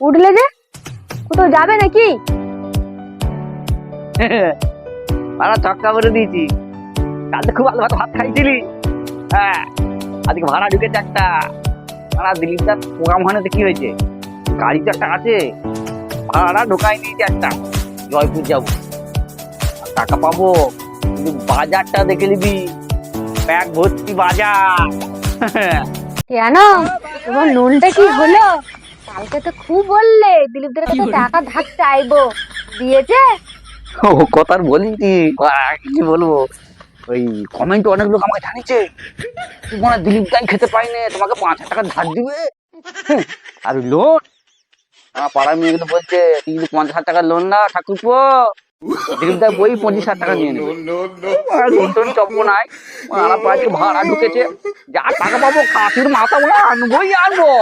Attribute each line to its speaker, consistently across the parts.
Speaker 1: উঠলে যে কোথাও যাবে নাকি?
Speaker 2: ভাড়া ছক্কা করে দিয়েছি। কালকে খুব ভালো ভাত খাইছিলি। হ্যাঁ, আজকে ভাড়া ঢুকেছে একটা। ভাড়া দিলীপ দার প্রোগ্রাম হয় না, কি হয়েছে? গাড়ি তো একটা আছে, ভাড়া ঢোকাই নিয়েছে একটা। জয়পুর যাবো, টাকা পাবো, কিন্তু বাজারটা দেখে নিবি, ব্যাগ ভর্তি বাজার।
Speaker 1: কেন, তোমার নুনটা কি হলো? কালকে তো খুব বললে দিলীপদের কাছে টাকা ধার চাইবো, দিয়েছে?
Speaker 2: ও কথা আর বলিনি, কি বলবো, ওই কমেন্ট অনেক লোক আমাকে জানিয়েছে তোমার দিলীপ দাই খেতে পাইনি, তোমাকে 5,000 টাকা ধার দিবে। আর লোন, আমার পাড়ার মেয়েগুলো বলছে তুই যদি 50,000 টাকা লোন না ঠাকুরপো, দিলীপ দা বই 25,000 টাকা নিয়ে নেবে। লোন টোন চপ্প নাই, আমার বাড়িতে ভাড়া ঢুকেছে, যা টাকা পাবো খাসির মাথা বলে আনবোই আনবো।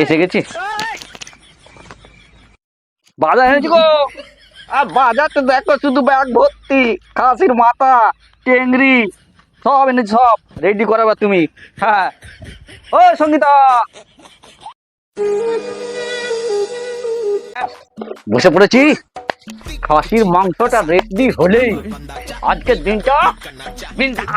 Speaker 2: এসে গেছি, বাজার এনেছি গো। আর বাজার তো দেখো, শুধু ব্যাগ ভর্তি খাসির মাথা, টেংরি সব এনেছি, সব রেডি করাবা তুমি। হ্যাঁ, ও সঙ্গীতা, বসে পড়েছি। খাসির মাংসটা রেডি হলেই আজকের দিনটা বিন্দাস।